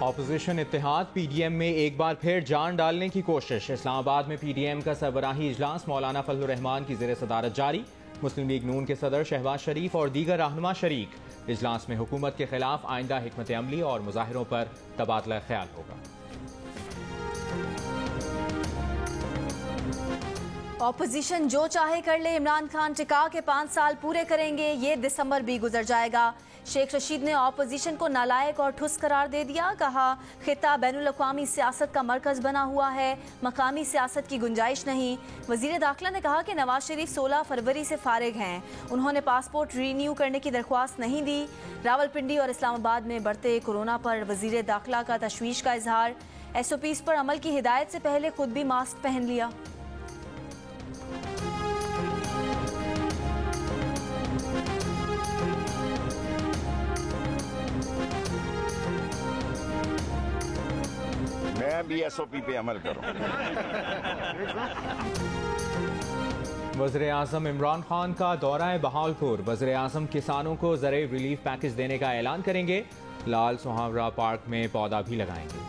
Opposition इत्तेहाद PDM में एक बार फिर जान डालने की कोशिश। इस्लामाबाद में पीडीएम का सरबराही इजलास मौलाना फजलुर रहमान की ज़ेर सदारत जारी। मुस्लिम लीग नून के सदर शहबाज शरीफ और दीगर रहनुमा शरीक। इजलास में हुकूमत के खिलाफ आइंदा हिकमत अमली और मुजाहिरों पर तबादला ख्याल होगा। ऑपोजिशन जो चाहे कर ले, इमरान खान टिका के 5 साल पूरे करेंगे, ये दिसंबर भी गुजर जाएगा। शेख रशीद ने ऑपोजिशन को नालायक और ठुस करार दे दिया। कहा, खिता बैनुल अक़वामी सियासत का मरकज बना हुआ है, मकामी सियासत की गुंजाइश नहीं। वजीर दाखिला ने कहा कि नवाज शरीफ 16 फरवरी से फारिग हैं, उन्होंने पासपोर्ट रीन्यू करने की दरख्वास्त नहीं दी। रावलपिंडी और इस्लामाबाद में बढ़ते कोरोना पर वजीर दाखिला का तशवीश का इजहार। SOPs पर अमल की हिदायत से पहले खुद भी मास्क पहन लिया। मैं भी SOP पे अमल करूं। वज़ीर आज़म इमरान खान का दौरा बहावलपुर। वज़ीर आज़म किसानों को ज़रूरी रिलीफ पैकेज देने का ऐलान करेंगे। लाल सुहावरा पार्क में पौधा भी लगाएंगे।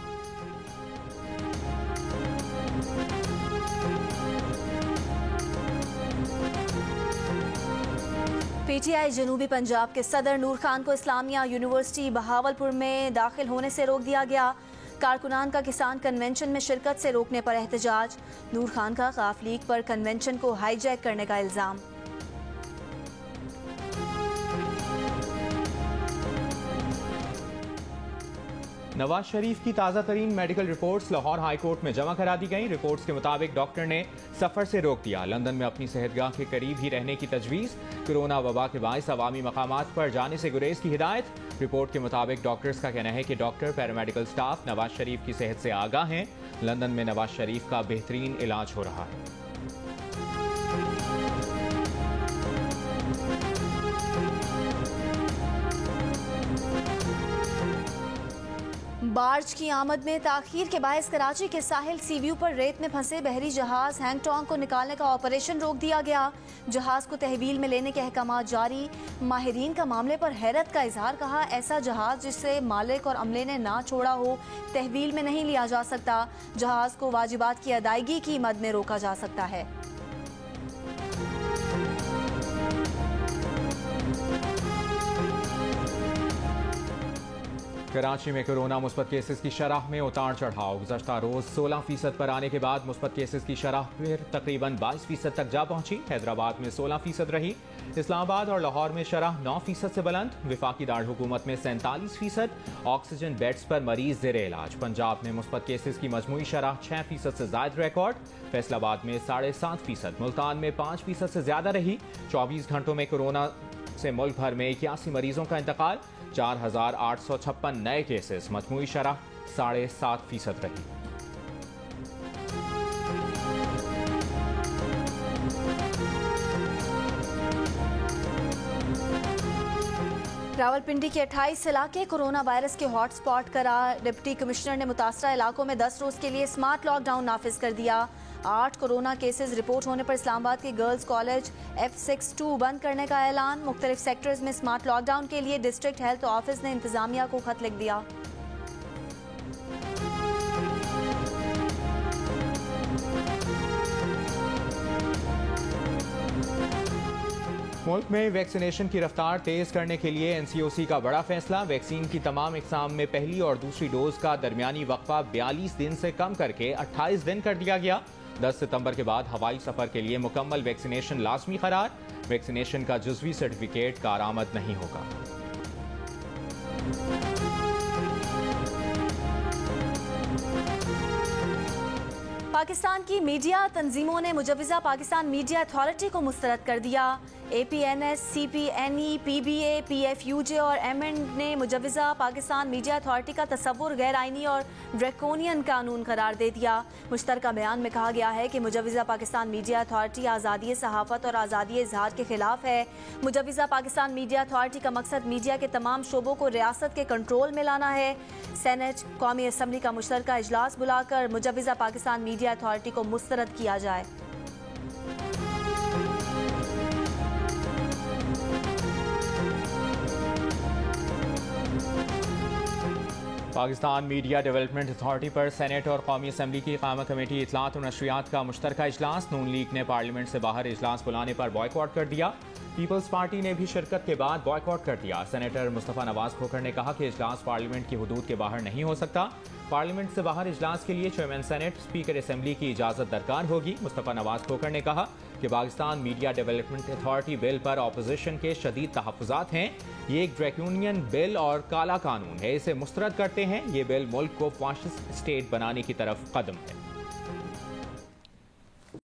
PTI जनूबी पंजाब के सदर नूर खान को इस्लामिया यूनिवर्सिटी बहावलपुर में दाखिल होने से रोक दिया गया। कारकुनान का किसान कन्वेंशन में शिरकत से रोकने पर एहतजाज। नूर खान का काफ लीग पर कन्वेंशन को हाईजैक करने का इल्जाम। नवाज शरीफ की ताज़ा तरीन medical reports Lahore high court में जमा करा दी गई। रिपोर्ट्स के मुताबिक डॉक्टर ने सफर से रोक दिया। लंदन में अपनी सेहतगाह के करीब ही रहने की तजवीज़। कोरोना वबा के बायस अवामी मकामात पर जाने से गुरेज की हिदायत। रिपोर्ट के मुताबिक डॉक्टर्स का कहना है कि doctor, paramedical staff Nawaz Sharif की सेहत से आगाह हैं। लंदन में नवाज शरीफ का बेहतरीन इलाज हो रहा है। बार्ज की आमद में ताखीर के बायस कराची के साहिल सीव्यू पर रेत में फंसे बहरी जहाज हैंगटोंग को निकालने का ऑपरेशन रोक दिया गया। जहाज को तहवील में लेने के अहकाम जारी। माहिरीन का मामले पर हैरत का इजहार। कहा, ऐसा जहाज जिसे मालिक और अमले ने ना छोड़ा हो तहवील में नहीं लिया जा सकता। जहाज को वाजिबात की अदायगी की मद में रोका जा सकता है। कराची में कोरोना मुस्बत केसेस की शरह में उतार चढ़ाव। गुज़श्ता रोज 16% पर आने के बाद मुस्बत केसेस की शरह फिर तकरीबन 22% तक जा पहुंची। हैदराबाद में 16% रही। इस्लामाबाद और लाहौर में शरह 9% से बुलंद। विफाकी दारकूमत में 47%। ऑक्सीजन बेड्स पर मरीज ज़ेरे इलाज। पंजाब में मुस्बत केसेस की मजमूई शरह 6% से ज्यादा रिकॉर्ड। फैसलाबाद में 7.5%। मुल्तान में 5% से ज्यादा रही। 24 घंटों में कोरोना से मुल्क भर में 81 मरीजों का इंतकाल। 4,856 नए केसेस। मजमूई शरह 7.5% रही। रावलपिंडी के 28 इलाके कोरोना वायरस के हॉटस्पॉट करार। डिप्टी कमिश्नर ने मुतासरा इलाकों में 10 रोज के लिए स्मार्ट लॉकडाउन नाफिज कर दिया। 8 कोरोना केसेस रिपोर्ट होने पर इस्लामाबाद के गर्ल्स कॉलेज F62 बंद करने का ऐलान। मुख्तलिफ सेक्टर्स में स्मार्ट लॉकडाउन के लिए डिस्ट्रिक्ट हेल्थ ऑफिस ने इंतजामिया को खत लिख दिया। मुल्क में वैक्सीनेशन की रफ्तार तेज करने के लिए NCOC का बड़ा फैसला। वैक्सीन की तमाम इकसाम में पहली और दूसरी डोज का दरमियानी वक्फा 42 दिन से कम करके 28 दिन कर दिया गया। 10 सितंबर के बाद हवाई सफर के लिए मुकम्मल वैक्सीनेशन लाजमी करार। वैक्सीनेशन का जुज़वी सर्टिफिकेट कारआमद नहीं होगा। पाकिस्तान की मीडिया तंजीमों ने मुजव्विज़ा पाकिस्तान मीडिया अथॉरिटी को मुस्तरद कर दिया। APNS, CPNE, PBA, PFUJ और MN ने मुजव्विज़ा पाकिस्तान मीडिया अथॉरिटी का तसव्वुर गैर आइनी और ड्रैकोनियन कानून करार दे दिया। मुश्तरका बयान में कहा गया है कि मुजव्विज़ा पाकिस्तान मीडिया अथॉरिटी आज़ादी सहाफ़त और आज़ादी इज़हार के खिलाफ है। मुजव्विज़ा पाकिस्तान मीडिया अथॉरिटी का मकसद मीडिया के तमाम शोबों को रियासत के कंट्रोल में लाना है। सेनेट कौमी असम्बली का मुश्तरका इजलास बुलाकर मुजव्विज़ा पाकिस्तान मीडिया अथॉरिटी को मुस्तरद किया जाए। पाकिस्तान मीडिया डेवलपमेंट अथॉरिटी पर सेनेट और कौमी असम्बली की क़ायमा कमेटी इत्तलात और नशरियात का मुश्तरका इजलास। नून लीग ने पार्लियामेंट से बाहर इजलास बुलाने पर बॉयकॉट कर दिया। पीपल्स पार्टी ने भी शिरकत के बाद बॉयकॉट कर दिया। सेनेटर मुस्तफ़ा नवाज खोखर ने कहा कि इजलास पार्लियामेंट की हुदूद के बाहर नहीं हो सकता। पार्लियामेंट से बाहर इजलास के लिए चेयरमैन सेनेट, स्पीकर असम्बली की इजाज़त दरकार होगी। मुस्तफ़ा नवाज खोखर ने कहा कि Pakistan media development authority bill पर अपोजिशन के शदीद तहफ़्फ़ुज़ात हैं। ये एक ड्रैकोनियन बिल और काला कानून है, इसे मुस्तरद करते हैं। ये बिल मुल्क को फाशिस्ट स्टेट बनाने की तरफ कदम है।